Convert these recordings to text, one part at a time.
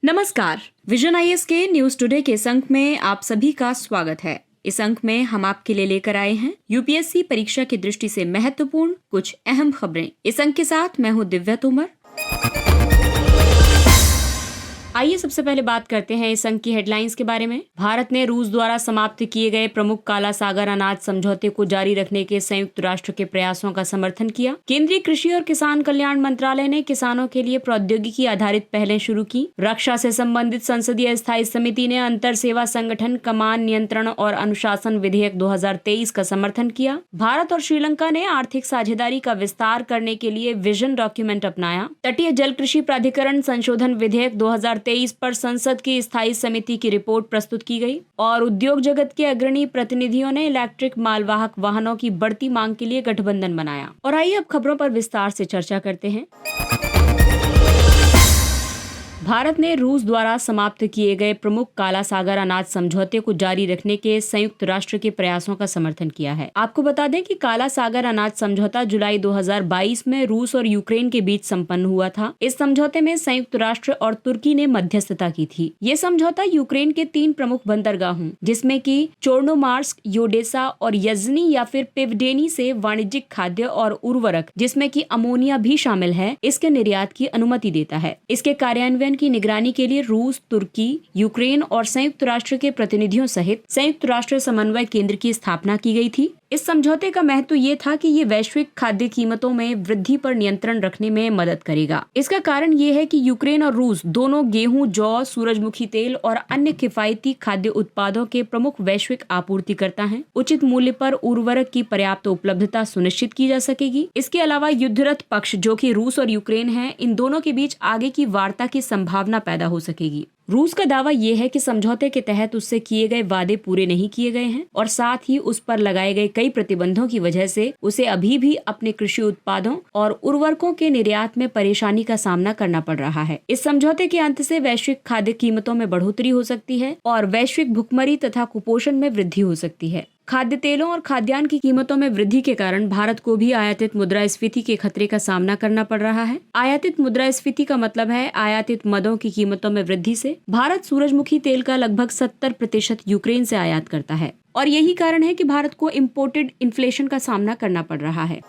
नमस्कार, vision IAS के news today के इस अंक में आप सभी का स्वागत है। इस अंक में हम आपके लिए लेकर आए हैं यूपीएससी परीक्षा की दृष्टि से महत्वपूर्ण कुछ अहम खबरें। इस अंक के साथ मैं हूं दिव्या तोमर। आइए सबसे पहले बात करते हैं इस अंक की हेडलाइंस के बारे में। भारत ने रूस द्वारा समाप्त किए गए प्रमुख काला सागर अनाज समझौते को जारी रखने के संयुक्त राष्ट्र के प्रयासों का समर्थन किया। केंद्रीय कृषि और किसान कल्याण मंत्रालय ने किसानों के लिए प्रौद्योगिकी आधारित पहलें शुरू की। रक्षा से संबंधित संसदीय स्थायी समिति ने अंतर सेवा संगठन कमान नियंत्रण और अनुशासन विधेयक 2023 का समर्थन किया। भारत और श्रीलंका ने आर्थिक साझेदारी का विस्तार करने के लिए विजन डॉक्यूमेंट अपनाया। तटीय जल कृषि प्राधिकरण संशोधन विधेयक 2023 पर संसद की स्थायी समिति की रिपोर्ट प्रस्तुत की गई और उद्योग जगत के अग्रणी प्रतिनिधियों ने इलेक्ट्रिक मालवाहक वाहनों की बढ़ती मांग के लिए गठबंधन बनाया। और आइए अब खबरों पर विस्तार से चर्चा करते हैं। भारत ने रूस द्वारा समाप्त किए गए प्रमुख काला सागर अनाज समझौते को जारी रखने के संयुक्त राष्ट्र के प्रयासों का समर्थन किया है। आपको बता दें कि काला सागर अनाज समझौता जुलाई 2022 में रूस और यूक्रेन के बीच संपन्न हुआ था। इस समझौते में संयुक्त राष्ट्र और तुर्की ने मध्यस्थता की थी। ये समझौता यूक्रेन के 3 प्रमुख बंदरगाहों जिसमें कि चोर्नोमार्स्क, योडेसा और यजनी या फिर पिवडेनी से वाणिज्यिक खाद्य और उर्वरक जिसमें कि अमोनिया भी शामिल है, इसके निर्यात की अनुमति देता है। इसके कार्यान्वयन की निगरानी के लिए रूस, तुर्की, यूक्रेन और संयुक्त राष्ट्र के प्रतिनिधियों सहित संयुक्त राष्ट्र समन्वय केंद्र की स्थापना की गई थी। इस समझौते का महत्व ये था कि ये वैश्विक खाद्य कीमतों में वृद्धि पर नियंत्रण रखने में मदद करेगा। इसका कारण ये है कि यूक्रेन और रूस दोनों गेहूं, जौ, सूरजमुखी तेल और अन्य किफायती खाद्य उत्पादों के प्रमुख वैश्विक आपूर्तिकर्ता हैं। उचित मूल्य पर उर्वरक की पर्याप्त उपलब्धता सुनिश्चित की जा सकेगी। इसके अलावा युद्धरत पक्ष जो कि रूस और यूक्रेन है, इन दोनों के बीच आगे की वार्ता की संभावना पैदा हो सकेगी। रूस का दावा यह है कि समझौते के तहत उससे किए गए वादे पूरे नहीं किए गए हैं और साथ ही उस पर लगाए गए कई प्रतिबंधों की वजह से उसे अभी भी अपने कृषि उत्पादों और उर्वरकों के निर्यात में परेशानी का सामना करना पड़ रहा है। इस समझौते के अंत से वैश्विक खाद्य कीमतों में बढ़ोतरी हो सकती है और वैश्विक भुखमरी तथा कुपोषण में वृद्धि हो सकती है। खाद्य तेलों और खाद्यान्न की कीमतों में वृद्धि के कारण भारत को भी आयातित मुद्रास्फीति के खतरे का सामना करना पड़ रहा है। आयातित मुद्रास्फीति का मतलब है आयातित मदों की कीमतों में वृद्धि से। भारत सूरजमुखी तेल का लगभग 70% यूक्रेन से आयात करता है और यही कारण है कि भारत को इम्पोर्टेड इन्फ्लेशन का सामना करना पड़ रहा है।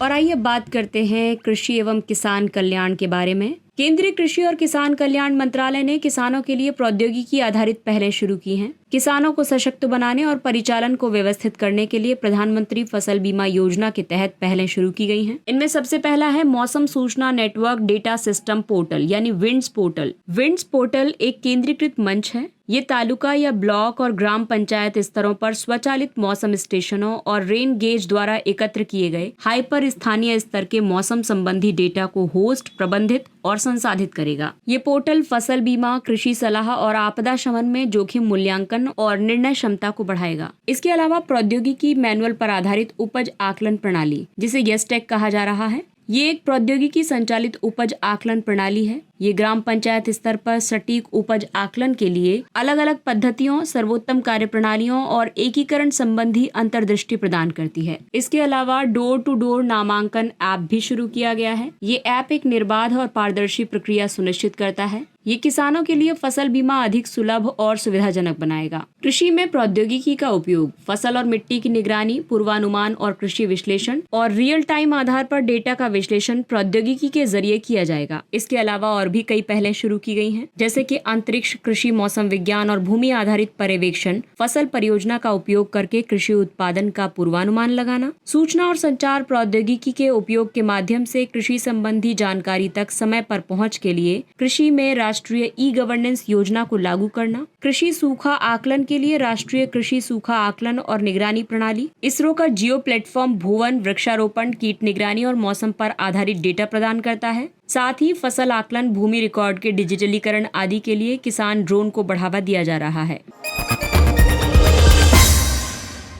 और आइए बात करते हैं कृषि एवं किसान कल्याण के बारे में। केंद्रीय कृषि और किसान कल्याण मंत्रालय ने किसानों के लिए प्रौद्योगिकी आधारित पहलें शुरू की हैं। किसानों को सशक्त बनाने और परिचालन को व्यवस्थित करने के लिए प्रधानमंत्री फसल बीमा योजना के तहत पहलें शुरू की गई हैं। इनमें सबसे पहला है मौसम सूचना नेटवर्क डेटा सिस्टम पोर्टल यानी विंड्स पोर्टल। विंड्स पोर्टल एक केंद्रीकृत मंच है। ये तालुका या ब्लॉक और ग्राम पंचायत स्तरों पर स्वचालित मौसम स्टेशनों और रेन गेज द्वारा एकत्र किए गए हाइपर स्थानीय स्तर के मौसम संबंधी डेटा को होस्ट, प्रबंधित और संसाधित करेगा। ये पोर्टल फसल बीमा, कृषि सलाह और आपदा शमन में जोखिम मूल्यांकन और निर्णय क्षमता को बढ़ाएगा। इसके अलावा प्रौद्योगिकी मैनुअल पर आधारित उपज आकलन प्रणाली जिसे यस्टेक कहा जा रहा है, ये एक प्रौद्योगिकी संचालित उपज आकलन प्रणाली है। ये ग्राम पंचायत स्तर पर सटीक उपज आकलन के लिए अलग अलग पद्धतियों, सर्वोत्तम कार्य प्रणालियों और एकीकरण संबंधी अंतर्दृष्टि प्रदान करती है। इसके अलावा डोर टू डोर नामांकन ऐप भी शुरू किया गया है। ये ऐप एक निर्बाध और पारदर्शी प्रक्रिया सुनिश्चित करता है। ये किसानों के लिए फसल बीमा अधिक सुलभ और सुविधाजनक बनाएगा। कृषि में प्रौद्योगिकी का उपयोग फसल और मिट्टी की निगरानी, पूर्वानुमान और कृषि विश्लेषण और रियल टाइम आधार पर डेटा का विश्लेषण प्रौद्योगिकी के जरिए किया जाएगा। इसके अलावा और भी कई पहलें शुरू की गई हैं, जैसे कि अंतरिक्ष कृषि, मौसम विज्ञान और भूमि आधारित पर्यवेक्षण, फसल परियोजना का उपयोग करके कृषि उत्पादन का पूर्वानुमान लगाना, सूचना और संचार प्रौद्योगिकी के उपयोग के माध्यम से कृषि संबंधी जानकारी तक समय पर पहुँच के लिए कृषि में राष्ट्रीय ई गवर्नेंस योजना को लागू करना, कृषि सूखा आकलन के लिए राष्ट्रीय कृषि सूखा आकलन और निगरानी प्रणाली, इसरो का जियो प्लेटफॉर्म भुवन वृक्षारोपण, कीट निगरानी और मौसम पर आधारित डेटा प्रदान करता है। साथ ही फसल आकलन, भूमि रिकॉर्ड के डिजिटलीकरण आदि के लिए किसान ड्रोन को बढ़ावा दिया जा रहा है।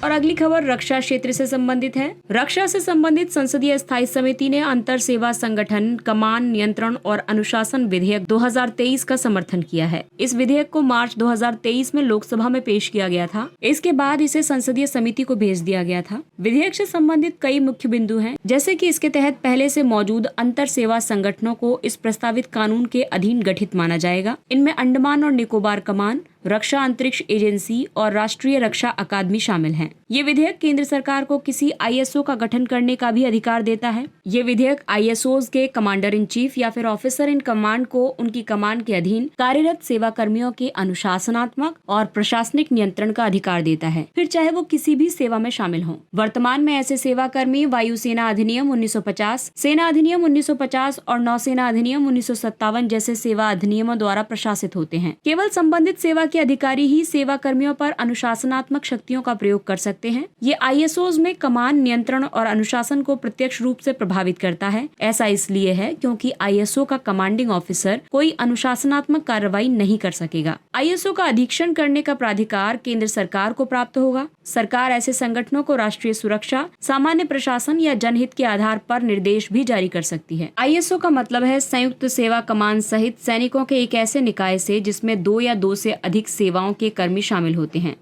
और अगली खबर रक्षा क्षेत्र से संबंधित है। रक्षा से संबंधित संसदीय स्थायी समिति ने अंतर सेवा संगठन कमान नियंत्रण और अनुशासन विधेयक 2023 का समर्थन किया है। इस विधेयक को मार्च 2023 में लोकसभा में पेश किया गया था। इसके बाद इसे संसदीय समिति को भेज दिया गया था। विधेयक से संबंधित कई मुख्य बिंदु हैं, जैसे कि इसके तहत पहले से मौजूद अंतर सेवा संगठनों को इस प्रस्तावित कानून के अधीन गठित माना जाएगा। इनमें अंडमान और निकोबार कमान, रक्षा अंतरिक्ष एजेंसी और राष्ट्रीय रक्षा अकादमी शामिल हैं। ये विधेयक केंद्र सरकार को किसी आईएसओ का गठन करने का भी अधिकार देता है। ये विधेयक आईएसओज के कमांडर इन चीफ या फिर ऑफिसर इन कमांड को उनकी कमान के अधीन कार्यरत सेवा कर्मियों के अनुशासनात्मक और प्रशासनिक नियंत्रण का अधिकार देता है, फिर चाहे वो किसी भी सेवा में शामिल हों। वर्तमान में ऐसे सेवा कर्मी वायुसेना अधिनियम 1950, सेना अधिनियम 1950 और नौसेना अधिनियम 1957 जैसे सेवा अधिनियमों द्वारा प्रशासित होते हैं। केवल संबंधित सेवा के अधिकारी ही सेवा कर्मियों पर अनुशासनात्मक शक्तियों का प्रयोग कर सकते हैं। ये आईएसओज में कमान नियंत्रण और अनुशासन को प्रत्यक्ष रूप से प्रभावित करता है। ऐसा इसलिए है क्योंकि आईएसओ का कमांडिंग ऑफिसर कोई अनुशासनात्मक कार्रवाई नहीं कर सकेगा। आईएसओ का अधीक्षण करने का प्राधिकार केंद्र सरकार को प्राप्त होगा। सरकार ऐसे संगठनों को राष्ट्रीय सुरक्षा, सामान्य प्रशासन या जनहित के आधार पर निर्देश भी जारी कर सकती है। आईएसओ का मतलब है संयुक्त सेवा कमान सहित सैनिकों के एक ऐसे निकाय से जिसमें 2 या 2 से अधिक सेवाओं के कर्मी शामिल होते हैं।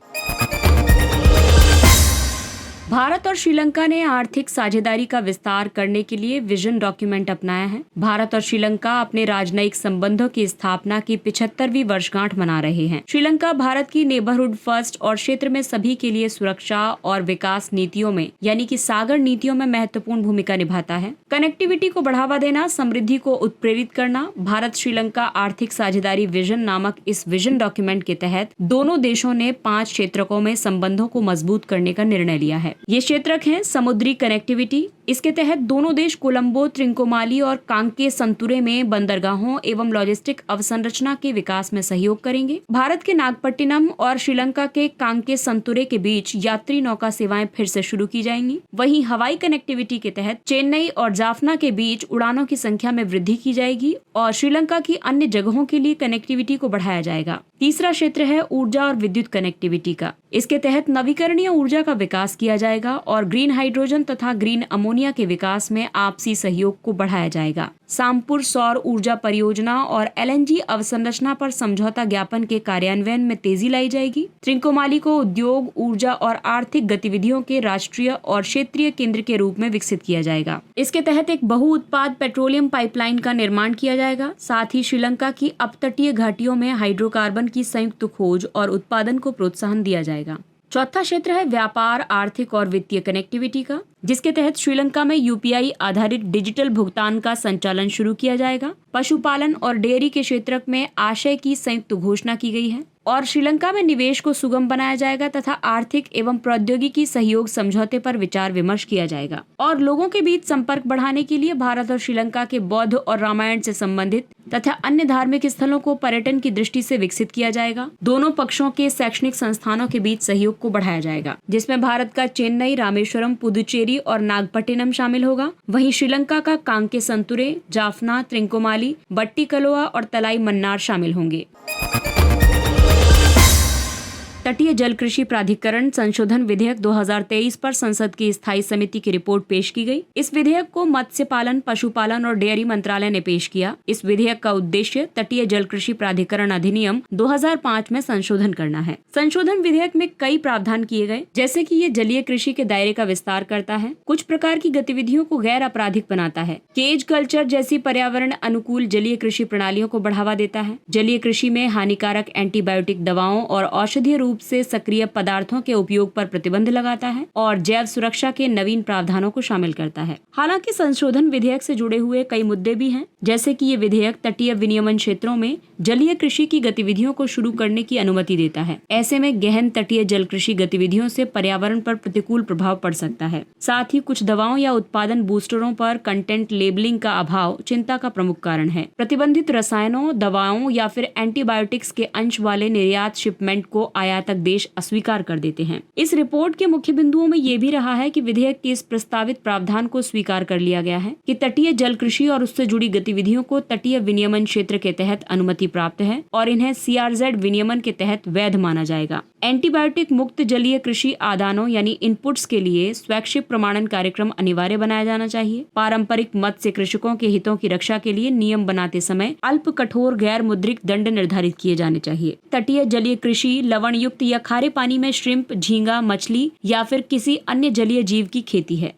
भारत और श्रीलंका ने आर्थिक साझेदारी का विस्तार करने के लिए विजन डॉक्यूमेंट अपनाया है। भारत और श्रीलंका अपने राजनयिक संबंधों की स्थापना की 75वीं वर्षगांठ मना रहे हैं। श्रीलंका भारत की नेबरहुड फर्स्ट और क्षेत्र में सभी के लिए सुरक्षा और विकास नीतियों में यानी कि सागर नीतियों में महत्वपूर्ण भूमिका निभाता है। कनेक्टिविटी को बढ़ावा देना, समृद्धि को उत्प्रेरित करना। भारत श्रीलंका आर्थिक साझेदारी विजन नामक इस विजन डॉक्यूमेंट के तहत दोनों देशों ने 5 क्षेत्रों में संबंधों को मजबूत करने का निर्णय लिया है। ये क्षेत्रक हैं समुद्री कनेक्टिविटी। इसके तहत दोनों देश कोलंबो, त्रिंकोमाली और कांके संतुरे में बंदरगाहों एवं लॉजिस्टिक अवसंरचना के विकास में सहयोग करेंगे। भारत के नागपट्टिनम और श्रीलंका के कांके संतुरे के बीच यात्री नौका सेवाएं फिर से शुरू की जाएंगी। वहीं हवाई कनेक्टिविटी के तहत चेन्नई और जाफना के बीच उड़ानों की संख्या में वृद्धि की जाएगी और श्रीलंका की अन्य जगहों के लिए कनेक्टिविटी को बढ़ाया जाएगा। तीसरा क्षेत्र है ऊर्जा और विद्युत कनेक्टिविटी का। इसके तहत नवीकरणीय ऊर्जा का विकास किया जाएगा और ग्रीन हाइड्रोजन तथा ग्रीन अमोनिया के विकास में आपसी सहयोग को बढ़ाया जाएगा। सामपुर सौर ऊर्जा परियोजना और एलएनजी अवसंरचना पर समझौता ज्ञापन के कार्यान्वयन में तेजी लाई जाएगी। त्रिंकोमाली को उद्योग, ऊर्जा और आर्थिक गतिविधियों के राष्ट्रीय और क्षेत्रीय केंद्र के रूप में विकसित किया जाएगा। इसके तहत एक बहुउत्पाद पेट्रोलियम पाइपलाइन का निर्माण किया जाएगा। साथ ही श्रीलंका की अपतटीय घाटियों में हाइड्रोकार्बन की संयुक्त खोज और उत्पादन को प्रोत्साहन दिया जाएगा। चौथा क्षेत्र है व्यापार, आर्थिक और वित्तीय कनेक्टिविटी का, जिसके तहत श्रीलंका में यूपीआई आधारित डिजिटल भुगतान का संचालन शुरू किया जाएगा। पशुपालन और डेयरी के क्षेत्र में आशय की संयुक्त घोषणा की गई है और श्रीलंका में निवेश को सुगम बनाया जाएगा तथा आर्थिक एवं प्रौद्योगिकी सहयोग समझौते पर विचार विमर्श किया जाएगा। और लोगों के बीच संपर्क बढ़ाने के लिए भारत और श्रीलंका के बौद्ध और रामायण से संबंधित तथा अन्य धार्मिक स्थलों को पर्यटन की दृष्टि से विकसित किया जाएगा। दोनों पक्षों के शैक्षणिक संस्थानों के बीच सहयोग को बढ़ाया जाएगा, जिसमें भारत का चेन्नई, रामेश्वरम, पुदुचेरी और नागपट्टिनम शामिल होगा। वहीं श्रीलंका का कांके संतुरे, जाफना, त्रिंकोमाली, बट्टिकलोआ और तलाई मन्नार शामिल होंगे। तटीय जल कृषि प्राधिकरण संशोधन विधेयक 2023 पर संसद की स्थायी समिति की रिपोर्ट पेश की गई। इस विधेयक को मत्स्य पालन, पशुपालन और डेयरी मंत्रालय ने पेश किया। इस विधेयक का उद्देश्य तटीय जल कृषि प्राधिकरण अधिनियम 2005 में संशोधन करना है। संशोधन विधेयक में कई प्रावधान किए गए, जैसे कि ये जलीय कृषि के दायरे का विस्तार करता है, कुछ प्रकार की गतिविधियों को गैर आपराधिक बनाता है, केज कल्चर जैसी पर्यावरण अनुकूल जलीय कृषि प्रणालियों को बढ़ावा देता है, जलीय कृषि में हानिकारक एंटीबायोटिक दवाओं और औषधीय रूप से सक्रिय पदार्थों के उपयोग पर प्रतिबंध लगाता है और जैव सुरक्षा के नवीन प्रावधानों को शामिल करता है। हालांकि संशोधन विधेयक से जुड़े हुए कई मुद्दे भी हैं, जैसे कि ये विधेयक तटीय विनियमन क्षेत्रों में जलीय कृषि की गतिविधियों को शुरू करने की अनुमति देता है। ऐसे में गहन तटीय जल कृषि गतिविधियों से पर्यावरण पर प्रतिकूल प्रभाव पड़ सकता है। साथ ही कुछ दवाओं या उत्पादन बूस्टरों पर कंटेंट लेबलिंग का अभाव चिंता का प्रमुख कारण है। प्रतिबंधित रसायनों, दवाओं या फिर एंटीबायोटिक्स के अंश वाले निर्यात शिपमेंट को आयात तक देश अस्वीकार कर देते हैं। इस रिपोर्ट के मुख्य बिंदुओं में ये भी रहा है कि विधेयक के इस प्रस्तावित प्रावधान को स्वीकार कर लिया गया है कि तटीय जल कृषि और उससे जुड़ी गतिविधियों को तटीय विनियमन क्षेत्र के तहत अनुमति प्राप्त है और इन्हें CRZ विनियमन के तहत वैध माना जाएगा। एंटीबायोटिक मुक्त जलीय कृषि आदानों यानी इनपुट्स के लिए स्वैच्छिक प्रमाणन कार्यक्रम अनिवार्य बनाया जाना चाहिए। पारंपरिक मत्स्य कृषकों के हितों की रक्षा के लिए नियम बनाते समय अल्प कठोर गैर मुद्रिक दंड निर्धारित किए जाने चाहिए। तटीय जलीय कृषि लवण युक्त या खारे पानी में श्रिम्प, झींगा, मछली या फिर किसी अन्य जलीय जीव की खेती है।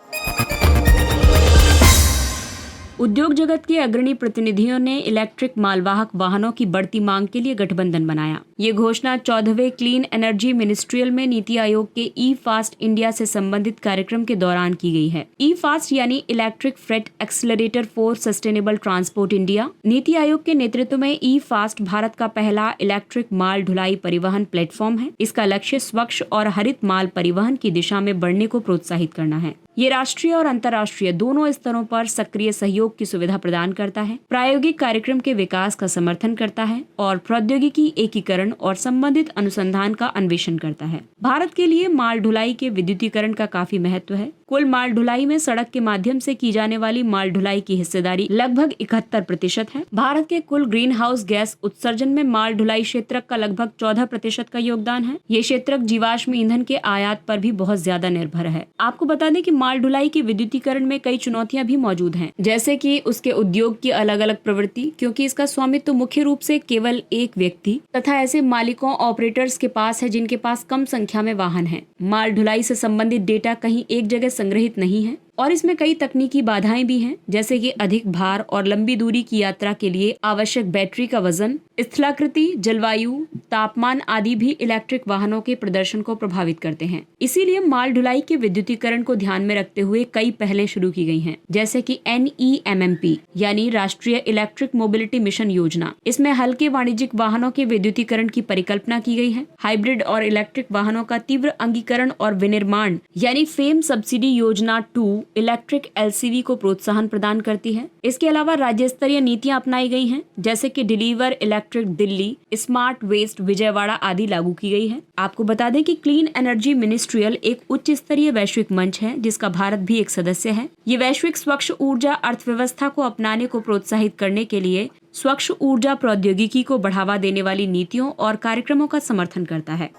उद्योग जगत के अग्रणी प्रतिनिधियों ने इलेक्ट्रिक मालवाहक वाहनों की बढ़ती मांग के लिए गठबंधन बनाया। ये घोषणा 14वें क्लीन एनर्जी मिनिस्ट्रियल में नीति आयोग के ई-फास्ट इंडिया से संबंधित कार्यक्रम के दौरान की गई है। ई-फास्ट यानी electric freight accelerator for sustainable transport India. NITI Aayog के नेतृत्व में ई-फास्ट भारत का पहला इलेक्ट्रिक माल ढुलाई परिवहन प्लेटफॉर्म है। इसका लक्ष्य स्वच्छ और हरित माल परिवहन की दिशा में बढ़ने को प्रोत्साहित करना है। ये राष्ट्रीय और अंतर्राष्ट्रीय दोनों स्तरों पर सक्रिय सहयोग की सुविधा प्रदान करता है, प्रायोगिक कार्यक्रम के विकास का समर्थन करता है और प्रौद्योगिकी एकीकरण और संबंधित अनुसंधान का अन्वेषण करता है। भारत के लिए माल ढुलाई के विद्युतीकरण का काफी महत्व है। कुल माल ढुलाई में सड़क के माध्यम से की जाने वाली माल ढुलाई की हिस्सेदारी लगभग 71% है। भारत के कुल ग्रीन हाउस गैस उत्सर्जन में माल ढुलाई क्षेत्रक का लगभग 14% का योगदान है। ये क्षेत्रक जीवाश्म ईंधन के आयात पर भी बहुत ज्यादा निर्भर है। आपको बता दें कि माल ढुलाई के विद्युतीकरण में कई चुनौतियां भी मौजूद हैं, जैसे कि उसके उद्योग की अलग अलग प्रवृत्ति, क्योंकि इसका स्वामित्व मुख्य रूप से केवल एक व्यक्ति तथा ऐसे मालिकों ऑपरेटर्स के पास है जिनके पास कम संख्या में वाहन है। माल ढुलाई से संबंधित डेटा कहीं एक जगह संग्रहित नहीं है और इसमें कई तकनीकी बाधाएं भी हैं, जैसे कि अधिक भार और लंबी दूरी की यात्रा के लिए आवश्यक बैटरी का वजन, स्थलाकृति, जलवायु, तापमान आदि भी इलेक्ट्रिक वाहनों के प्रदर्शन को प्रभावित करते हैं। इसीलिए माल ढुलाई के विद्युतीकरण को ध्यान में रखते हुए कई पहलें शुरू की गई हैं, जैसे कि NEMMP यानी राष्ट्रीय इलेक्ट्रिक मोबिलिटी मिशन योजना। इसमें हल्के वाणिज्यिक वाहनों के विद्युतीकरण की परिकल्पना की गई है। हाइब्रिड और इलेक्ट्रिक वाहनों का तीव्र अंगीकरण और विनिर्माण यानी फेम सब्सिडी योजना 2 इलेक्ट्रिक LCV को प्रोत्साहन प्रदान करती है। इसके अलावा राज्य स्तरीय नीतियां अपनाई गई हैं, जैसे कि deliver electric Delhi, smart waste Vijayawada आदि लागू की गई है। आपको बता दें कि क्लीन एनर्जी मिनिस्ट्रियल एक उच्च स्तरीय वैश्विक मंच है जिसका भारत भी एक सदस्य है। ये वैश्विक स्वच्छ ऊर्जा अर्थव्यवस्था को अपनाने को प्रोत्साहित करने के लिए स्वच्छ ऊर्जा प्रौद्योगिकी को बढ़ावा देने वाली नीतियों और कार्यक्रमों का समर्थन करता है।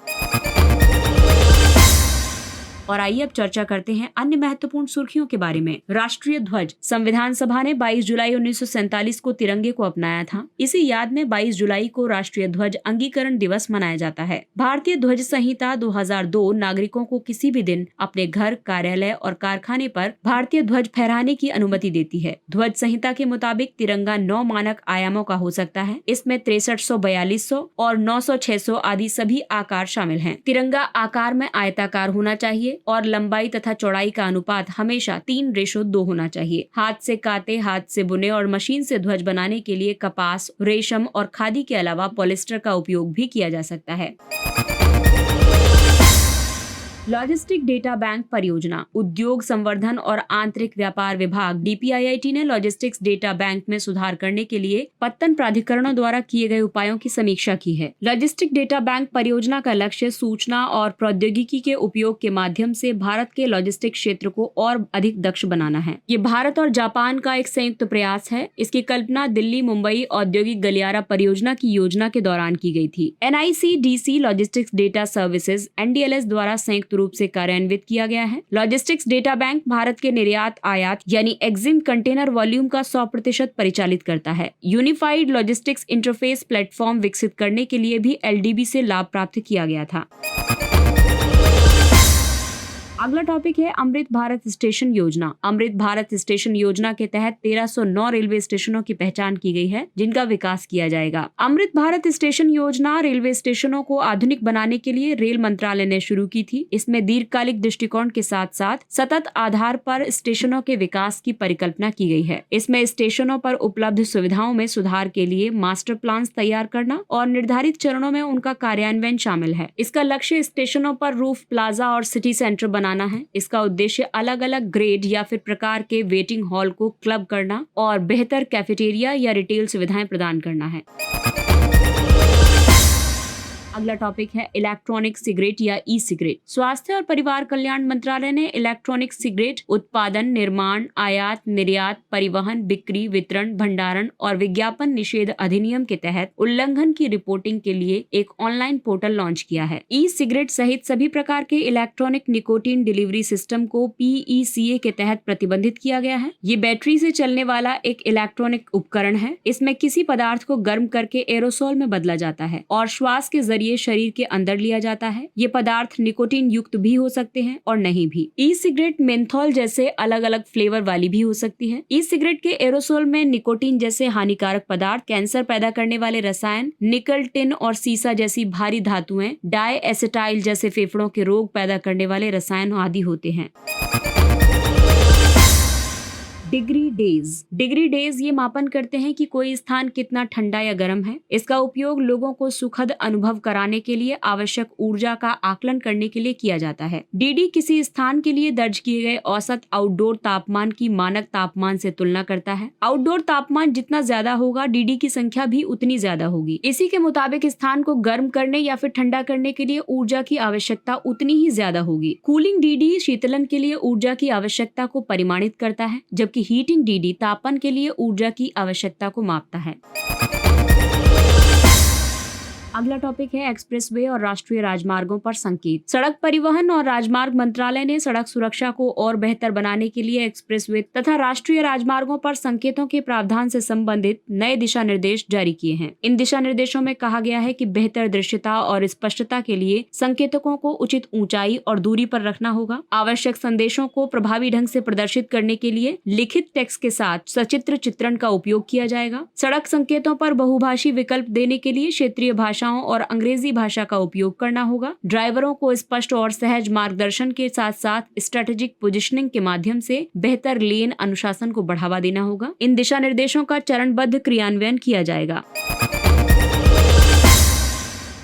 और आइए अब चर्चा करते हैं अन्य महत्वपूर्ण सुर्खियों के बारे में। राष्ट्रीय ध्वज। संविधान सभा ने 22 जुलाई 1947 को तिरंगे को अपनाया था। इसी याद में 22 जुलाई को राष्ट्रीय ध्वज अंगीकरण दिवस मनाया जाता है। भारतीय ध्वज संहिता 2002 नागरिकों को किसी भी दिन अपने घर, कार्यालय और कारखाने पर भारतीय ध्वज फहराने की अनुमति देती है। ध्वज संहिता के मुताबिक तिरंगा 9 मानक आयामों का हो सकता है। इसमें 6300, 4200 और 900, 600 आदि सभी आकार शामिल हैं। तिरंगा आकार में आयताकार होना चाहिए और लंबाई तथा चौड़ाई का अनुपात हमेशा 3:2 होना चाहिए। हाथ से काते, हाथ से बुने और मशीन से ध्वज बनाने के लिए कपास, रेशम और खादी के अलावा पॉलिस्टर का उपयोग भी किया जा सकता है। लॉजिस्टिक डेटा बैंक परियोजना। उद्योग संवर्धन और आंतरिक व्यापार विभाग DPIIT ने लॉजिस्टिक्स डेटा बैंक में सुधार करने के लिए पत्तन प्राधिकरणों द्वारा किए गए उपायों की समीक्षा की है। लॉजिस्टिक डेटा बैंक परियोजना का लक्ष्य सूचना और प्रौद्योगिकी के उपयोग के माध्यम से भारत के लॉजिस्टिक क्षेत्र को और अधिक दक्ष बनाना है। ये भारत और जापान का एक संयुक्त प्रयास है। इसकी कल्पना दिल्ली मुंबई औद्योगिक गलियारा परियोजना की योजना के दौरान की गई थी। NICDC logistics data services NDLS द्वारा संयुक्त रूप से कार्यान्वित किया गया है। लॉजिस्टिक्स डेटा बैंक भारत के निर्यात आयात यानी एक्सिम कंटेनर वॉल्यूम का 100% परिचालित करता है। यूनिफाइड लॉजिस्टिक्स इंटरफेस प्लेटफॉर्म विकसित करने के लिए भी LDB से लाभ प्राप्त किया गया था। अगला टॉपिक है अमृत भारत स्टेशन योजना। अमृत भारत स्टेशन योजना के तहत 1309 रेलवे स्टेशनों की पहचान की गई है जिनका विकास किया जाएगा। अमृत भारत स्टेशन योजना रेलवे स्टेशनों को आधुनिक बनाने के लिए रेल मंत्रालय ने शुरू की थी। इसमें दीर्घकालिक दृष्टिकोण के साथ साथ सतत आधार पर स्टेशनों के विकास की परिकल्पना की गई है। इसमें स्टेशनों पर उपलब्ध सुविधाओं में सुधार के लिए मास्टर प्लान तैयार करना और निर्धारित चरणों में उनका कार्यान्वयन शामिल है। इसका लक्ष्य स्टेशनों पर रूफ प्लाजा और सिटी सेंटर बनाना है। इसका उद्देश्य अलग अलग ग्रेड या फिर प्रकार के वेटिंग हॉल को क्लब करना और बेहतर कैफेटेरिया या रिटेल सुविधाएं प्रदान करना है। अगला टॉपिक है इलेक्ट्रॉनिक सिगरेट या ई सिगरेट। स्वास्थ्य और परिवार कल्याण मंत्रालय ने इलेक्ट्रॉनिक सिगरेट उत्पादन, निर्माण, आयात, निर्यात, परिवहन, बिक्री, वितरण, भंडारण और विज्ञापन निषेध अधिनियम के तहत उल्लंघन की रिपोर्टिंग के लिए एक ऑनलाइन पोर्टल लॉन्च किया है। ई सिगरेट सहित सभी प्रकार के इलेक्ट्रॉनिक निकोटीन डिलीवरी सिस्टम को PECA के तहत प्रतिबंधित किया गया है। ये बैटरी से चलने वाला एक इलेक्ट्रॉनिक उपकरण है। इसमें किसी पदार्थ को गर्म करके एरोसोल में बदला जाता है और श्वास के जरिए शरीर के अंदर लिया जाता है। ये पदार्थ निकोटीन युक्त भी हो सकते हैं और नहीं भी। ई सिगरेट मेंथोल जैसे अलग अलग फ्लेवर वाली भी हो सकती है। ई सिगरेट के एरोसोल में निकोटीन जैसे हानिकारक पदार्थ, कैंसर पैदा करने वाले रसायन, निकल, टिन और सीसा जैसी भारी धातुएं, डाई एसिटाइल जैसे फेफड़ों के रोग पैदा करने वाले रसायन आदि होते हैं। डिग्री डेज ये मापन करते हैं कि कोई स्थान कितना ठंडा या गर्म है। इसका उपयोग लोगों को सुखद अनुभव कराने के लिए आवश्यक ऊर्जा का आकलन करने के लिए किया जाता है। DD किसी स्थान के लिए दर्ज किए गए औसत आउटडोर तापमान की मानक तापमान से तुलना करता है। आउटडोर तापमान जितना ज्यादा होगा, DD की संख्या भी उतनी ज्यादा होगी। इसी के मुताबिक स्थान को गर्म करने या फिर ठंडा करने के लिए ऊर्जा की आवश्यकता उतनी ही ज्यादा होगी। कूलिंग DD शीतलन के लिए ऊर्जा की आवश्यकता को परिमाणित करता है, जबकि हीटिंग DD तापन के लिए ऊर्जा की आवश्यकता को मापता है। अगला टॉपिक है एक्सप्रेसवे और राष्ट्रीय राजमार्गों पर संकेत। सड़क परिवहन और राजमार्ग मंत्रालय ने सड़क सुरक्षा को और बेहतर बनाने के लिए एक्सप्रेसवे तथा राष्ट्रीय राजमार्गों पर संकेतों के प्रावधान से संबंधित नए दिशा निर्देश जारी किए हैं। इन दिशा निर्देशों में कहा गया है कि बेहतर दृश्यता और स्पष्टता के लिए संकेतकों को उचित ऊंचाई और दूरी पर रखना होगा। आवश्यक संदेशों को प्रभावी ढंग से प्रदर्शित करने के लिए लिखित टेक्स्ट के साथ सचित्र चित्रण का उपयोग किया जाएगा। सड़क संकेतों पर बहुभाषी विकल्प देने के लिए क्षेत्रीय भाषाओं और अंग्रेजी भाषा का उपयोग करना होगा। ड्राइवरों को स्पष्ट और सहज मार्गदर्शन के साथ साथ स्ट्रेटेजिक पोजीशनिंग के माध्यम से बेहतर लेन अनुशासन को बढ़ावा देना होगा। इन दिशा निर्देशों का चरणबद्ध क्रियान्वयन किया जाएगा।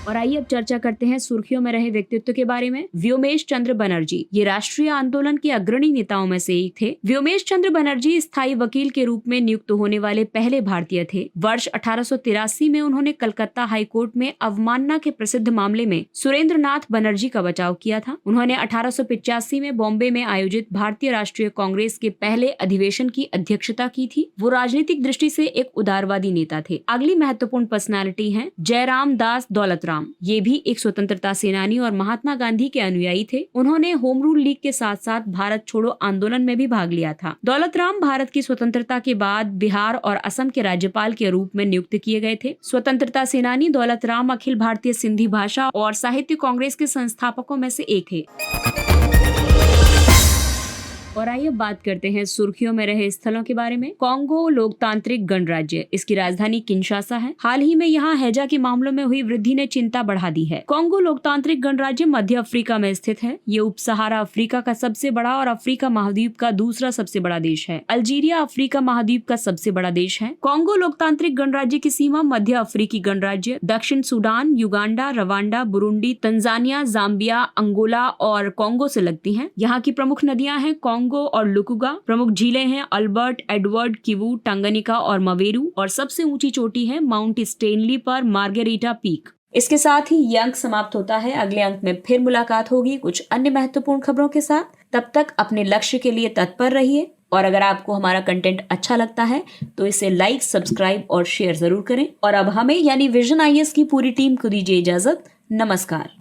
और आइए अब चर्चा करते हैं सुर्खियों में रहे व्यक्तित्व के बारे में। व्योमेश चंद्र बनर्जी ये राष्ट्रीय आंदोलन के अग्रणी नेताओं में से एक थे। व्योमेश चंद्र बनर्जी स्थायी वकील के रूप में नियुक्त होने वाले पहले भारतीय थे। वर्ष 1883 में उन्होंने कलकत्ता हाईकोर्ट में अवमानना के प्रसिद्ध मामले में सुरेंद्र नाथ बनर्जी का बचाव किया था। उन्होंने 1885 में बॉम्बे में आयोजित भारतीय राष्ट्रीय कांग्रेस के पहले अधिवेशन की अध्यक्षता की थी। वो राजनीतिक दृष्टि से एक उदारवादी नेता थे। अगली महत्वपूर्ण पर्सनालिटी है जयराम दास दौलतराम। ये भी एक स्वतंत्रता सेनानी और महात्मा गांधी के अनुयायी थे। उन्होंने होम रूल लीग के साथ साथ भारत छोड़ो आंदोलन में भी भाग लिया था। दौलतराम भारत की स्वतंत्रता के बाद बिहार और असम के राज्यपाल के रूप में नियुक्त किए गए थे। स्वतंत्रता सेनानी दौलतराम अखिल भारतीय सिंधी भाषा और साहित्य कांग्रेस के संस्थापकों में से एक है। और आइए बात करते हैं सुर्खियों में रहे स्थलों के बारे में। कांगो लोकतांत्रिक गणराज्य, इसकी राजधानी किंशासा है। हाल ही में यहाँ हैजा के मामलों में हुई वृद्धि ने चिंता बढ़ा दी है। कांगो लोकतांत्रिक गणराज्य मध्य अफ्रीका में स्थित है। ये उप सहारा अफ्रीका का सबसे बड़ा और अफ्रीका महाद्वीप का दूसरा सबसे बड़ा देश है। अल्जीरिया अफ्रीका महाद्वीप का सबसे बड़ा देश है। कांगो लोकतांत्रिक गणराज्य की सीमा मध्य अफ्रीकी गणराज्य, दक्षिण Sudan, Uganda, Rwanda, Burundi, Tanzania, Zambia, Angola और कांगो से लगती है। यहाँ की प्रमुख नदियां हैं कांगो और लुकुगा। प्रमुख झीलें हैं अल्बर्ट, एडवर्ड, किवू, टांगनिका और मवेरू। और सबसे ऊंची चोटी है माउंट स्टेनली पर मार्गेरिटा पीक। इसके साथ ही ये अंक समाप्त होता है। अगले अंक में फिर मुलाकात होगी कुछ अन्य महत्वपूर्ण खबरों के साथ। तब तक अपने लक्ष्य के लिए तत्पर रहिए और अगर आपको हमारा कंटेंट अच्छा लगता है तो इसे लाइक, सब्सक्राइब और शेयर जरूर करें। और अब हमें यानी विजन IAS की पूरी टीम को दीजिए इजाजत। नमस्कार।